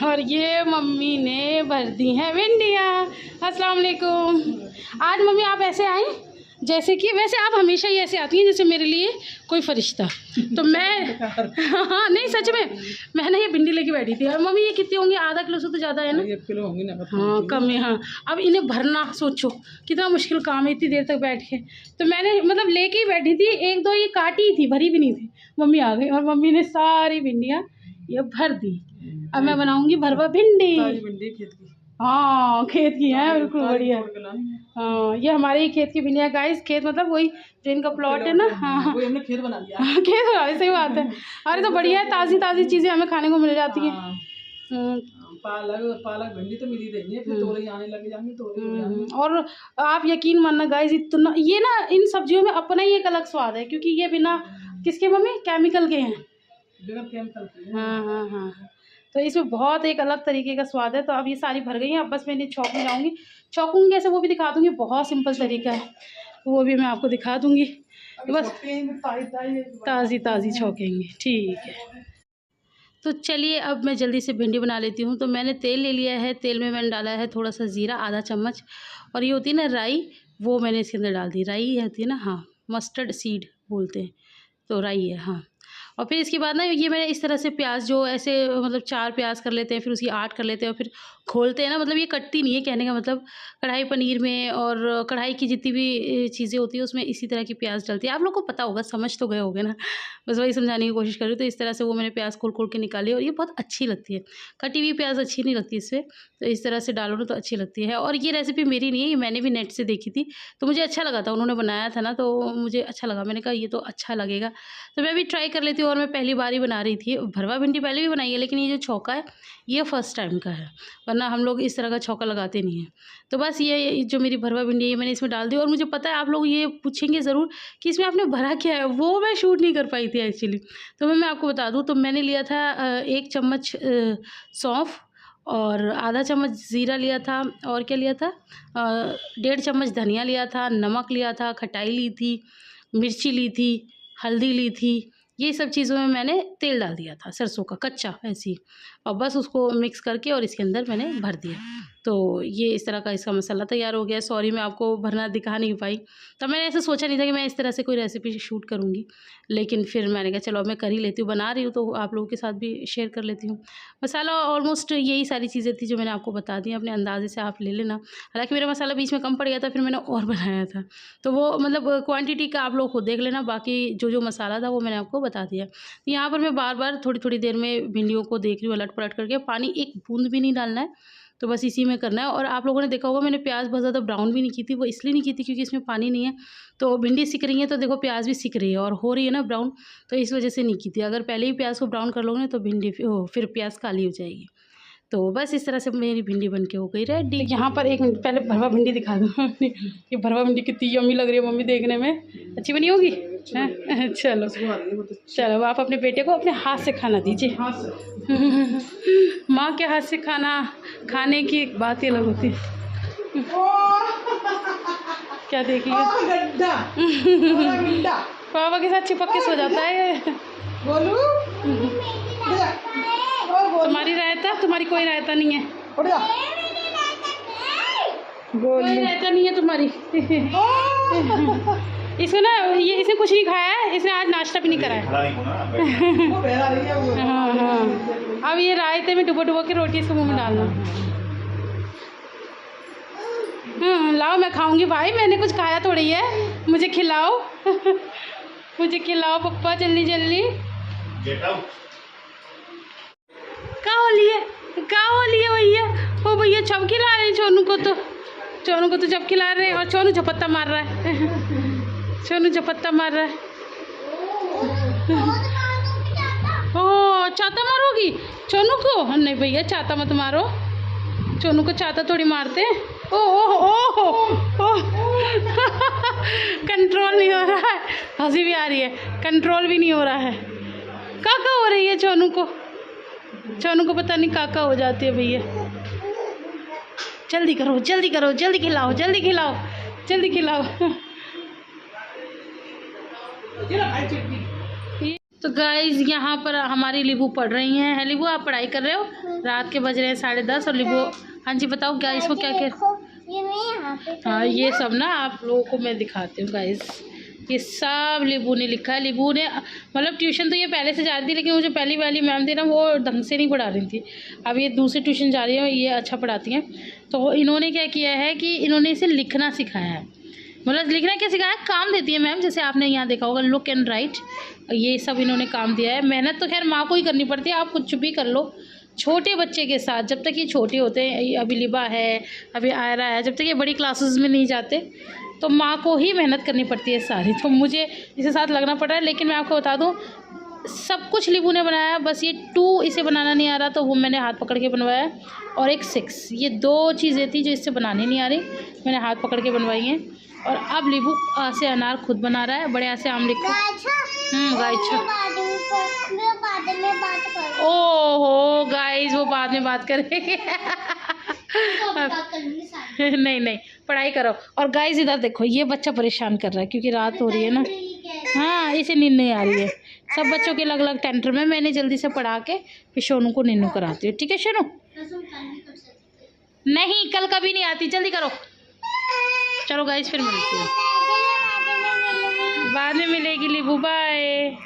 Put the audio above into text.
और ये मम्मी ने भर दी हैं भिंडियाँ। अस्सलाम वालेकुम। आज मम्मी आप ऐसे आई जैसे कि वैसे आप हमेशा ही ऐसे आती हैं जैसे मेरे लिए कोई फरिश्ता। तो मैं हाँ नहीं सच में मैंने ये भिंडी लेके बैठी थी। और मम्मी ये कितनी होंगी? आधा किलो से तो ज़्यादा है ना? 1 किलो होंगी ना। हाँ कम है। हाँ अब इन्हें भरना सोचो कितना मुश्किल काम है इतनी देर तक बैठ के। तो मैंने मतलब लेके ही बैठी थी, एक दो ये काटी थी, भरी भी नहीं थी। मम्मी आ गई और मम्मी ने सारी भिंडियाँ ये भर दी। अब मैं बनाऊंगी भरवा भिंडी। खेत की। हाँ खेत की है, बिल्कुल बढ़िया। हाँ ये हमारे ही खेत की भिंडियाँ गाइस। खेत मतलब वही जो इनका प्लॉट है ना। हाँ वही हमने खेत बना दिया। हाँ खेत बना दिया, सही बात है। अरे तो बढ़िया है, ताज़ी ताज़ी चीज़ें हमें खाने को मिल जाती हैं। पालक भिंडी तो मिली रही है, फिर तोरई आने लग जाएंगी, तोरई। और आप यकीन मानना गाइस, इतना ये ना इन सब्जियों में अपना ही एक अलग स्वाद है, क्योंकि ये बिना किसके मम्मी केमिकल के हैं। बिना केमिकल के। हाँ तो इसमें बहुत एक अलग तरीके का स्वाद है। तो अब ये सारी भर गई हैं, अब बस मैं इन्हें चौक में जाऊँगी, चौकूँगी कैसे वो भी दिखा दूँगी। बहुत सिंपल तरीका है, वो भी मैं आपको दिखा दूँगी। तो बस ताज़ी ताज़ी छौकेंगे, ठीक है। तो चलिए अब मैं जल्दी से भिंडी बना लेती हूँ। तो मैंने तेल ले लिया है, तेल में मैंने डाला है थोड़ा सा ज़ीरा, आधा चम्मच, और ये होती है ना राई, वो मैंने इसके अंदर डाल दी। राई होती है ना, हाँ मस्टर्ड सीड बोलते हैं, तो राई है हाँ। और फिर इसके बाद ना ये मैंने इस तरह से प्याज जो ऐसे मतलब 4 प्याज कर लेते हैं, फिर उसकी 8 कर लेते हैं और फिर खोलते हैं ना, मतलब ये कटती नहीं है कहने का मतलब। कढ़ाई पनीर में और कढ़ाई की जितनी भी चीज़ें होती है उसमें इसी तरह की प्याज डलती है। आप लोग को पता होगा, समझ तो गए होगे ना, बस वही समझाने की कोशिश कर रही हूँ। तो इस तरह से वो मैंने प्याज खोल के निकाली और ये बहुत अच्छी लगती है। कटी हुई प्याज अच्छी नहीं लगती इससे, तो इस तरह से डालो ना तो अच्छी लगती है। और ये रेसिपी मेरी नहीं है, ये मैंने भी नेट से देखी थी, तो मुझे अच्छा लगा था, उन्होंने बनाया था ना तो मुझे अच्छा लगा। मैंने कहा ये तो अच्छा लगेगा, तो मैं भी ट्राई कर लेती हूँ। और मैं पहली बार ही बना रही थी। भरवा भिंडी पहले भी बनाई है, लेकिन ये जो छौका है ये फ़र्स्ट टाइम का है, वरना हम लोग इस तरह का छौका लगाते नहीं हैं। तो बस ये जो मेरी भरवा भिंडी है मैंने इसमें डाल दी। और मुझे पता है आप लोग ये पूछेंगे ज़रूर कि इसमें आपने भरा क्या है, वो मैं शूट नहीं कर पाई थी एक्चुअली। तो मैं आपको बता दूँ, तो मैंने लिया था 1 चम्मच सौंफ, और आधा चम्मच ज़ीरा लिया था, और क्या लिया था 1.5 चम्मच धनिया लिया था, नमक लिया था, खटाई ली थी, मिर्ची ली थी, हल्दी ली थी। ये सब चीज़ों में मैंने तेल डाल दिया था सरसों का कच्चा ऐसे ही, और बस उसको मिक्स करके और इसके अंदर मैंने भर दिया। तो ये इस तरह का इसका मसाला तैयार हो गया। सॉरी मैं आपको भरना दिखा नहीं पाई, तब मैंने ऐसे सोचा नहीं था कि मैं इस तरह से कोई रेसिपी शूट करूँगी, लेकिन फिर मैंने कहा चलो मैं कर ही लेती हूँ, बना रही हूँ तो आप लोगों के साथ भी शेयर कर लेती हूँ। मसाला ऑलमोस्ट यही सारी चीज़ें थी जो मैंने आपको बता दी, अपने अंदाजे से आप ले लेना। हालाँकि मेरा मसाला बीच में कम पड़ गया था, फिर मैंने और बनाया था, तो वो मतलब क्वांटिटी का आप लोग खुद देख लेना। बाकी जो मसाला था वो मैंने आपको बता दिया। यहाँ पर मैं बार-बार थोड़ी-थोड़ी देर में भिंडियों को देख रही हूँ उलट-पलट करके, पानी एक बूंद भी नहीं डालना है, तो बस इसी में करना है। और आप लोगों ने देखा होगा मैंने प्याज बहुत ज़्यादा ब्राउन भी नहीं की थी, वो इसलिए नहीं की थी क्योंकि इसमें पानी नहीं है। तो भिंडी सिक रही है तो देखो प्याज भी सिक रही है और हो रही है ना ब्राउन, तो इस वजह से नहीं की थी। अगर पहले ही प्याज को ब्राउन कर लोगे ना तो भिंडी फिर प्याज काली हो जाएगी। तो बस इस तरह से मेरी भिंडी बन के हो गई रेडी। यहाँ पर 1 मिनट पहले भरवा भिंडी दिखा दूँ कि भरवा भिंडी कितनी यम्मी लग रही है मम्मी, देखने में अच्छी बनी होगी। चलो चलो आप अपने बेटे को अपने हाथ से खाना दीजिए। माँ के हाथ से खाने की एक बात ही अलग होती है। क्या देख लिया पापा के साथ चिपक के सो जाता है। तुम्हारी रायता, तुम्हारी कोई रायता नहीं है, कोई रायता नहीं है तुम्हारी। इसको ना ये इसने कुछ नहीं खाया है, इसने आज नाश्ता भी नहीं करा है। हाँ अब ये रायते में डुबो के रोटी इसको मुँह में डालना। लाओ मैं खाऊंगी भाई, मैंने कुछ खाया थोड़ी है, मुझे खिलाओ मुझे खिलाओ पप्पा जल्दी जल्दी। क्या हो लिए भैया? ओ भैया छप खिला रहे हैं चोनू को तो छप खिला रहे हैं, और चोनू झपट्टा मार रहा है चोनू झपट्टा मार रहा है। ओ चाता मारोगी चोनू को? नहीं भैया चाता मत मारो, चोनू को चाता थोड़ी मारते हैं। कंट्रोल नहीं हो रहा है, हंसी भी आ रही है, कंट्रोल भी नहीं हो रहा है। काका हो रही है चोनू को पता नहीं काका हो जाती है भैया। जल्दी करो जल्दी करो, जल्दी खिलाओ जल्दी खिलाओ जल्दी खिलाओ। तो गाइज यहाँ पर हमारी लिबू पढ़ रही हैं। है लिबू, आप पढ़ाई कर रहे हो? रात के बज रहे हैं 10:30 और लिबू, हाँ जी बताओ गाइज को क्या क्या। हाँ ये सब ना आप लोगों को मैं दिखाती हूँ गाइज, ये सब लिबू ने लिखा है। लिबू ने मतलब ट्यूशन तो ये पहले से जा रही थी, लेकिन वो जो पहली वाली मैम थी ना वो ढंग से नहीं पढ़ा रही थी। अब ये दूसरी ट्यूशन जा रही है, ये अच्छा पढ़ाती हैं। तो इन्होंने क्या किया है कि इन्होंने इसे लिखना सिखाया है। मतलब लिखना क्या सिखाया, काम देती है मैम, जैसे आपने यहाँ देखा होगा लुक एंड राइट, ये सब इन्होंने काम दिया है। मेहनत तो खैर माँ को ही करनी पड़ती है, आप कुछ भी कर लो छोटे बच्चे के साथ। जब तक ये छोटे होते हैं, अभी लिबा है, अभी आयरा है, जब तक ये बड़ी क्लासेस में नहीं जाते तो माँ को ही मेहनत करनी पड़ती है सारी। तो मुझे इसके साथ लगना पड़ रहा है। लेकिन मैं आपको बता दूँ, सब कुछ लिबू ने बनाया, बस ये 2 इसे बनाना नहीं आ रहा, तो वो मैंने हाथ पकड़ के बनवाया। और एक 6, ये 2 चीज़ें थी जो इससे बनानी नहीं आ रही, मैंने हाथ पकड़ के बनवाई हैं। और अब लिबू से अनार खुद बना रहा है, बड़े से आम लिखो। गाइस ओहो गाइस, वो बाद में बात करेंगे। नहीं नहीं, पढ़ाई करो। और गाइस इधर देखो, ये बच्चा परेशान कर रहा है क्योंकि रात हो रही है ना। हाँ, इसे नींद नहीं आ रही है। सब बच्चों के अलग अलग टेंट्रम है, मैंने जल्दी से पढ़ा के फिर सोनू को नींद कराती हूँ। ठीक है सोनू? नहीं, कल कभी नहीं आती, जल्दी करो। चलो गाइस फिर मिलती हूँ, बाद में मिलेगी लिबू, बाय।